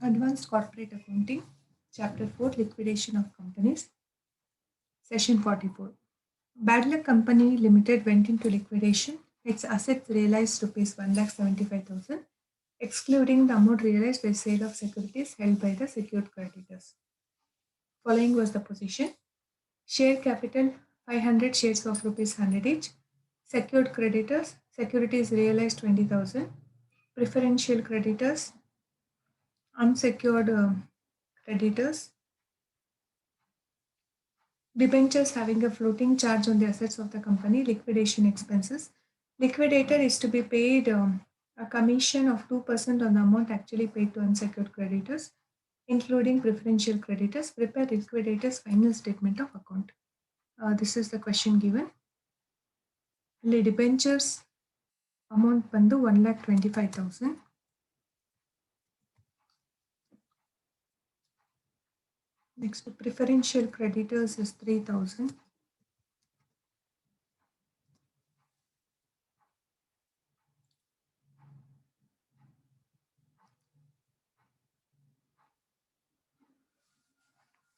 Advanced Corporate Accounting, Chapter 4, Liquidation of Companies, Session 44. Bad Luck Company Limited went into liquidation. Its assets realized rupees 1,75,000, excluding the amount realized by sale of securities held by the secured creditors. Following was the position. Share capital 500 shares of rupees 100 each. Secured creditors, securities realized 20,000. Preferential creditors, unsecured creditors, debentures having a floating charge on the assets of the company, liquidation expenses. Liquidator is to be paid a commission of 2% on the amount actually paid to unsecured creditors, including preferential creditors. Prepare liquidator's final statement of account. This is the question given. ಅಲ್ಲಿ debentures amount ಬಂದು 1,25,000. Next, preferential creditors is 3,000.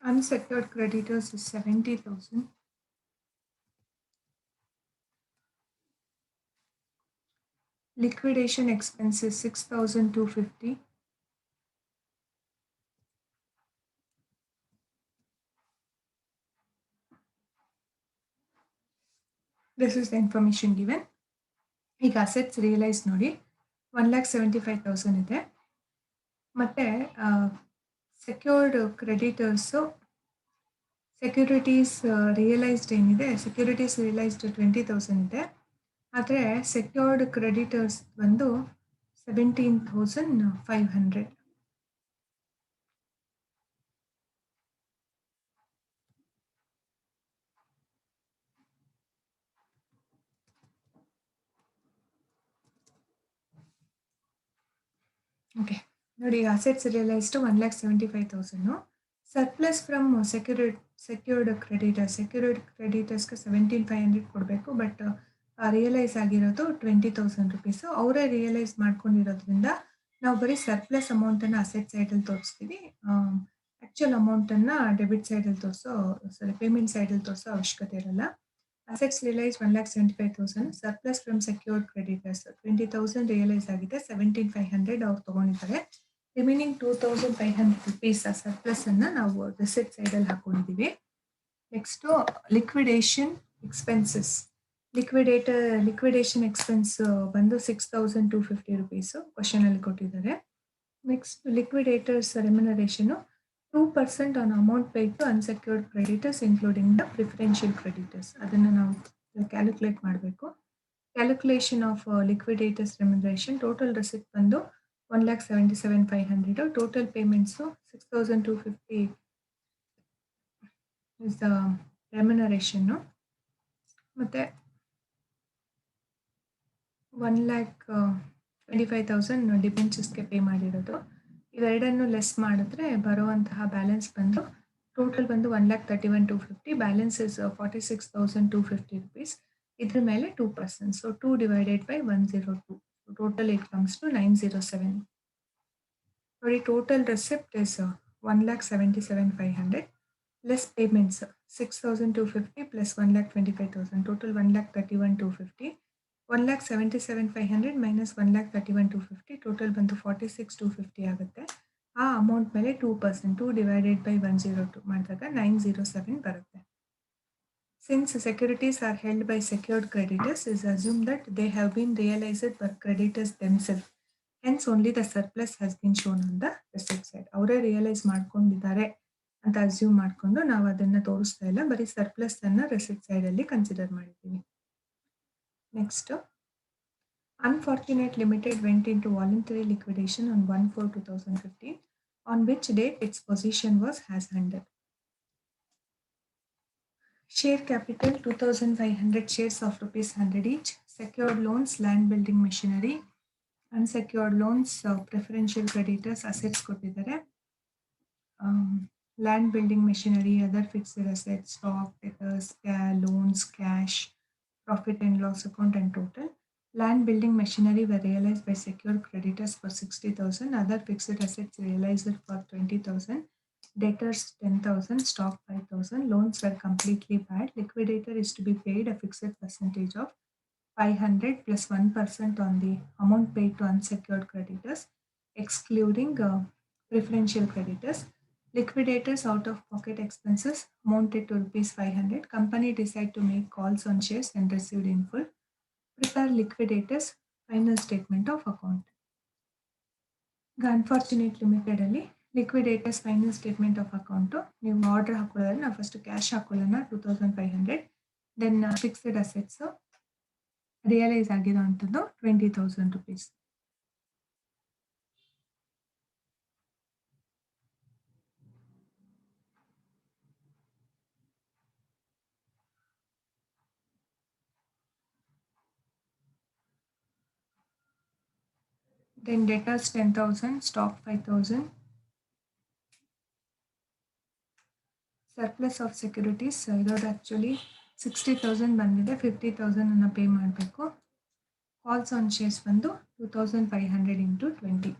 Unsecured creditors is 70,000. Liquidation expenses 6,250. This is the information given. ಈಗ assets realise ನೋಡಿ 1,75,000 ಇದೆ. ಮತ್ತೆ secured creditors securities realised ಏನಿದೆ, securities realised 20,000 ಇದೆ. ಆದರೆ secured creditors ಬಂದು 17,500. ಓಕೆ ನೋಡಿ, assets realised 1,75,000. Surplus from secured ಕ್ರೆಡಿಟರ್ಸ್ಗೆ 17,500 ಕೊಡಬೇಕು. ಬಟ್ ರಿಯಲೈಸ್ ಆಗಿರೋದು 20,000 ರುಪೀಸು. ಅವರೇ ರಿಯಲೈಸ್ ಮಾಡ್ಕೊಂಡಿರೋದ್ರಿಂದ ನಾವು ಬರೀ ಸರ್ಪ್ಲಸ್ ಅಮೌಂಟನ್ನು ಅಸೆಟ್ ಸೈಡಲ್ಲಿ ತೋರಿಸ್ತೀವಿ. ಆ್ಯಕ್ಚುಯಲ್ ಅಮೌಂಟನ್ನು ಡೆಬಿಟ್ ಸೈಡಲ್ಲಿ ಪೇಮೆಂಟ್ ಸೈಡಲ್ಲಿ ತೋರಿಸೋ ಅವಶ್ಯಕತೆ ಇರಲ್ಲ. Assets realized 1,75,000. Surplus from secured creditors 20,000 realise ಆಗಿದೆ. 17,500 ಅವ್ರು ತಗೊಂಡಿದ್ದಾರೆ. ರಿಮೈನಿಂಗ್ 2,500 ರುಪೀಸ್ ಆ ಸರ್ಪ್ಲಸ್ ಅನ್ನ ನಾವು ರಿಸಿಟ್ ಸೈಡಲ್ಲಿ ಹಾಕೊಂಡಿದ್ದೀವಿ. Next liquidation expenses. Liquidation expense ಬಂದು 6,250 ರುಪೀಸು ಕ್ವಶನಲ್ಲಿ ಕೊಟ್ಟಿದ್ದಾರೆ. Next liquidators remuneration 2% on amount paid to unsecured creditors including the preferential creditors. ಅದನ್ನು ನಾವು ಕ್ಯಾಲ್ಕುಲೇಟ್ ಮಾಡಬೇಕು. Calculation of liquidators remuneration total receipt ಬಂದು 1,77,500. ಟೋಟಲ್ ಪೇಮೆಂಟ್ಸು 6,250 ಇಸ್ ದ ರೆಮ್ಯುನರೇಷನ್ನು. ಮತ್ತು 1,25,000 ಡಿಬೆಂಚರ್ಸ್ಗೆ ಪೇ ಮಾಡಿರೋದು. ಇವೆರಡನ್ನು ಲೆಸ್ ಮಾಡಿದ್ರೆ ಬರುವಂತಹ ಬ್ಯಾಲೆನ್ಸ್ ಬಂದು ಟೋಟಲ್ ಬಂದು 1,31,250. Balance is 46,250 rupees. ಇದ್ರ ಮೇಲೆ 2%. So 2 divided by 102. Total it comes to 907. ನೋಡಿ, total receipt is 1,77,500 less payments 6,250 plus 1,25,000. Total 1,31,250. 1,77,500 minus 1,31,250 total ಬಂದು 46,250 ಆಗುತ್ತೆ. ಆ ಅಮೌಂಟ್ ಮೇಲೆ 2%, 2 ಡಿವೈಡೆಡ್ ಬೈ 102 ಮಾಡಿದಾಗ 907 ಬರುತ್ತೆ. Since securities are held by secured creditors, it is assumed that they have been realized by creditors themselves. Hence, only the surplus has been shown on the receipt side. ಅವರೇ realise ಮಾಡ್ಕೊಂಡಿದ್ದಾರೆ ಅಂತ assume ಮಾಡಿಕೊಂಡು ನಾವು ಅದನ್ನು ತೋರಿಸ್ತಾ ಇಲ್ಲ, ಬರೀ surplus ಅನ್ನು ರೆಸಿಟ್ ಸೈಡಲ್ಲಿ ಕನ್ಸಿಡರ್ ಮಾಡಿದ್ದೀವಿ. Next, Unfortunate Limited went into voluntary liquidation on 1/4/2015, on which date its position was as under. Share capital 2,500 shares of rupees 100 each. Secured loans, land building machinery. Unsecured loans, preferential creditors, assets ಕೊಟ್ಟಿದ್ದಾರೆ. Land building machinery, other fixed assets, stock, debtors, loans, cash, profit and loss account and total. Land building machinery were realized by secured creditors for 60,000. Other fixed assets realized for 20,000. Debtors 10,000. Stock 5,000. Loans were completely bad. Liquidator is to be paid a fixed percentage of 500 plus 1% on the amount paid to unsecured creditors, excluding preferential creditors. Liquidators out of pocket expenses amounted to rupees 500. Company decided to make calls on shares and received in full. Prepare liquidators final statement of account. ಈಗ unfortunate ಲಿಮಿಟೆಡಲ್ಲಿ liquidators final statement of account ನೀವು order ಹಾಕೊಳ್ಳೋದ್ರೆ ನಾವು first cash ಹಾಕೊಳ್ಳೋಣ 2500. Then fixed assets realise ಆಗಿರೋ ಅಂಥದ್ದು 20,000 rupees. Then debtors 10,000, stock 5,000. Surplus of securities ಇರೋದು actually 60,000 ಬಂದಿದೆ, 50,000 ಪೇ ಮಾಡಬೇಕು. ಕಾಲ್ಸ್ ಆನ್ ಶೇರ್ಸ್ ಬಂದು 2,500 into 20.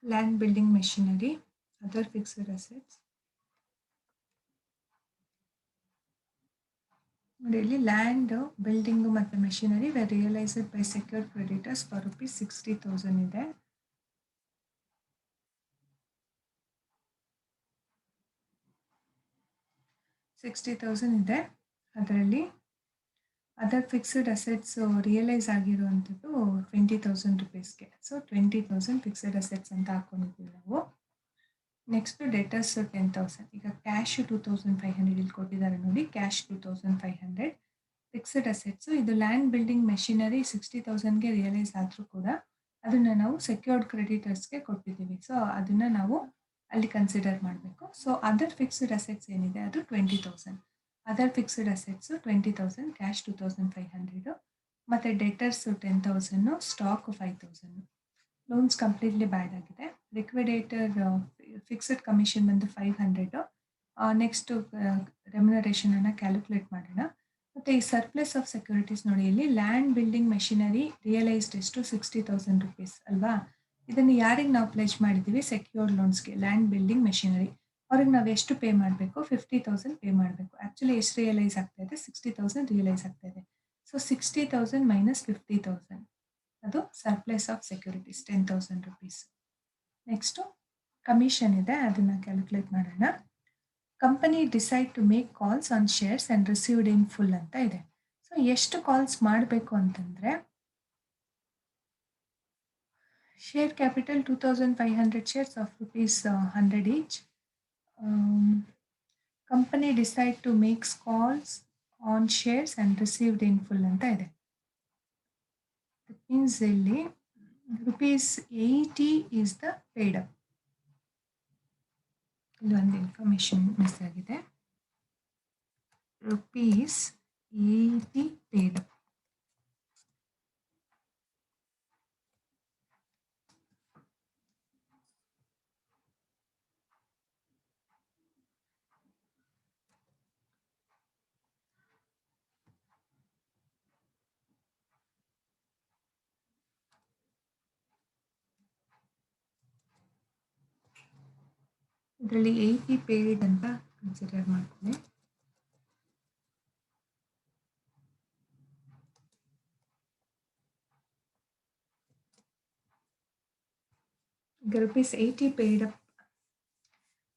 Land building machinery, other fixed assets. ನೋಡಿ ಇಲ್ಲಿ ಲ್ಯಾಂಡ್, ಬಿಲ್ಡಿಂಗು ಮತ್ತು machinery we realised by secured creditors for rupees 60,000 ಇದೆ. ಅದರಲ್ಲಿ ಅದರ್ ಫಿಕ್ಸ್ಡ್ ಅಸೆಟ್ಸ್ ರಿಯಲೈಸ್ ಆಗಿರುವಂಥದ್ದು 20,000 rupeesಗೆ. ಸೊ 20,000 ಫಿಕ್ಸ್ಡ್ ಅಸೆಟ್ಸ್ ಅಂತ ಹಾಕೊಂಡಿದ್ದೀವಿ ನಾವು. Next debtors 10,000. ಈಗ ಕ್ಯಾಶ್ 2,500 ಇಲ್ಲಿ ಕೊಟ್ಟಿದ್ದಾರೆ ನೋಡಿ, ಕ್ಯಾಶ್ 2,500. ಫಿಕ್ಸ್ಡ್ ಅಸೆಟ್ಸು ಇದು ಲ್ಯಾಂಡ್ ಬಿಲ್ಡಿಂಗ್ ಮೆಷಿನರಿ 60,000ಗೆ ರಿಯಲೈಸ್ ಆದರೂ ಕೂಡ ಅದನ್ನು ನಾವು ಸೆಕ್ಯೂರ್ಡ್ ಕ್ರೆಡಿಟರ್ಸ್ಗೆ ಕೊಟ್ಟಿದ್ದೀವಿ. ಸೊ ಅದನ್ನು ನಾವು ಅಲ್ಲಿ ಕನ್ಸಿಡರ್ ಮಾಡಬೇಕು. ಸೊ ಅದರ್ ಫಿಕ್ಸ್ಡ್ ಅಸೆಟ್ಸ್ ಏನಿದೆ ಅದು 20,000. ಅದರ್ ಫಿಕ್ಸ್ಡ್ ಅಸೆಟ್ಸು 20,000, ಕ್ಯಾಶ್ 2,500 ಮತ್ತು debtors 10,000, stock 5,000. Loans completely bad ಆಗಿದೆ. ಲಿಕ್ವಿಡೇಟರ್ ಫಿಕ್ಸ್ಡ್ ಕಮಿಷನ್ ಬಂದು 500. ನೆಕ್ಸ್ಟು ರೆಮ್ಯುನರೇಷನನ್ನು ಕ್ಯಾಲ್ಕುಲೇಟ್ ಮಾಡೋಣ. ಮತ್ತು ಈ ಸರ್ಪ್ಲಸ್ ಆಫ್ ಸೆಕ್ಯೂರಿಟೀಸ್ ನೋಡಿ, ಇಲ್ಲಿ ಲ್ಯಾಂಡ್ ಬಿಲ್ಡಿಂಗ್ ಮೆಷಿನರಿ ರಿಯಲೈಸ್ಡ್ ಎಷ್ಟು 60,000 rupees ಅಲ್ವಾ. ಇದನ್ನು ಯಾರಿಗೆ ನಾವು ಪ್ಲೆಜ್ ಮಾಡಿದ್ದೀವಿ? ಸೆಕ್ಯೂರ್ಡ್ ಲೋನ್ಸ್ಗೆ, ಲ್ಯಾಂಡ್ ಬಿಲ್ಡಿಂಗ್ ಮೆಷಿನರಿ. ಅವ್ರಿಗೆ ನಾವು ಎಷ್ಟು ಪೇ ಮಾಡಬೇಕು? 50,000 ಪೇ ಮಾಡಬೇಕು. ಆ್ಯಕ್ಚುಲಿ ಎಷ್ಟು ರಿಯಲೈಸ್ ಆಗ್ತಾ ಇದೆ? 60,000 ರಿಯಲೈಸ್ ಆಗ್ತಾ ಇದೆ. ಸೊ 60,000 ಮೈನಸ್ 50,000 ಅದು surplus of securities 10,000 rupees. Next commission ಇದೆ, ಅದನ್ನು ಕ್ಯಾಲ್ಕುಲೇಟ್ ಮಾಡೋಣ. Company decide to make calls on shares and received in full ಅಂತ ಇದೆ. ಸೊ ಎಷ್ಟು ಕಾಲ್ಸ್ ಮಾಡಬೇಕು ಅಂತಂದರೆ, share capital 2,500 shares of rupees 100 each. Company decide to makes calls on shares and received in full ಅಂತ ಇದೆ. That means ಇಲ್ಲಿ ₹80 is the paid up. ಇಲ್ಲೊಂದು information miss ಆಗಿದೆ. ₹80 ಪೇಡ್ ಅಪ್. ಇದರಲ್ಲಿ 80 ಪೇಡ್ ಅಂತ ಕನ್ಸಿಡರ್ ಮಾಡ್ತೀನಿ. ಈಗ ₹80 ಪೇಡ್ ಅಪ್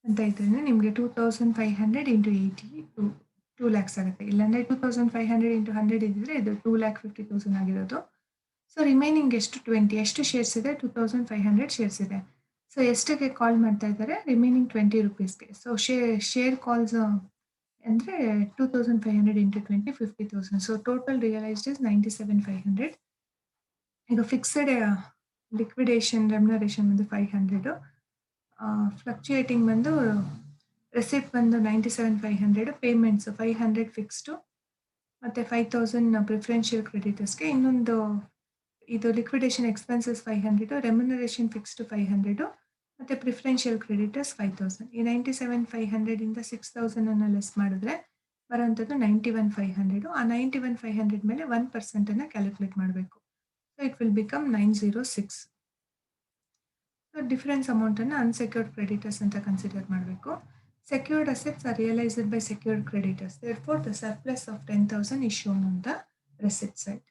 ಅಂತ ಇದ್ದರೆ ನಿಮಗೆ 2,500 ಇಂಟು 80 2 lakhs ಆಗುತ್ತೆ. ಇಲ್ಲಾಂದರೆ 2,500 ಇಂಟು 100 ಇದ್ದರೆ ಇದು 2,50,000 ಆಗಿರೋದು. ಸೊ ರಿಮೈನಿಂಗ್ ಎಷ್ಟು 20 ಎಷ್ಟು ಶೇರ್ಸ್ ಇದೆ? 2,500 ಶೇರ್ಸ್ ಇದೆ. ಸೊ ಎಷ್ಟಕ್ಕೆ ಕಾಲ್ ಮಾಡ್ತಾ ಇದ್ದಾರೆ? ರಿಮೈನಿಂಗ್ 20 rupeesಗೆ. ಸೊ ಶೇರ್ ಕಾಲ್ಸ್ ಅಂದರೆ 2,500 into 20 50,000. So total realised is 97,500. ಈಗ ಫಿಕ್ಸ್ಡ್ ಲಿಕ್ವಿಡೇಷನ್ ರೆಮ್ಯುನರೇಷನ್ ಬಂದು 500. ಫ್ಲಕ್ಚುಯೇಟಿಂಗ್ ಬಂದು ರೆಸಿಪ್ಟ್ ಬಂದು 97,500 ಪೇಮೆಂಟ್ಸ್ 500 ಫಿಕ್ಸ್ಡು ಮತ್ತು 5,000 ಪ್ರಿಫರೆನ್ಷಿಯಲ್ ಕ್ರೆಡಿಟರ್ಸ್ಗೆ. ಇನ್ನೊಂದು ಇದು ಲಿಕ್ವಿಡೇಷನ್ ಎಕ್ಸ್ಪೆನ್ಸಸ್ 500, ರೆಮ್ಯುನರೇಷನ್ ಫಿಕ್ಸ್ಡ್ 500 ಮತ್ತು ಪ್ರಿಫರೆನ್ಷಿಯಲ್ ಕ್ರೆಡಿಟರ್ಸ್ 5,000. ಈ 97,500 ಇಂದ 6,000 ಲೆಸ್ ಮಾಡಿದ್ರೆ ಬರೋಂಥದ್ದು 91,500. ಆ 91,500 ಮೇಲೆ 1% ಕ್ಯಾಲ್ಕುಲೇಟ್ ಮಾಡಬೇಕು. So it will become 906. So difference ಅಮೌಂಟನ್ನು ಅನ್ಸೆಕ್ಯೂರ್ಡ್ ಕ್ರೆಡಿಟರ್ಸ್ ಅಂತ ಕನ್ಸಿಡರ್ ಮಾಡಬೇಕು. Secured assets are realized by secured creditors. Therefore, the surplus of 10,000 is shown on the receipt side.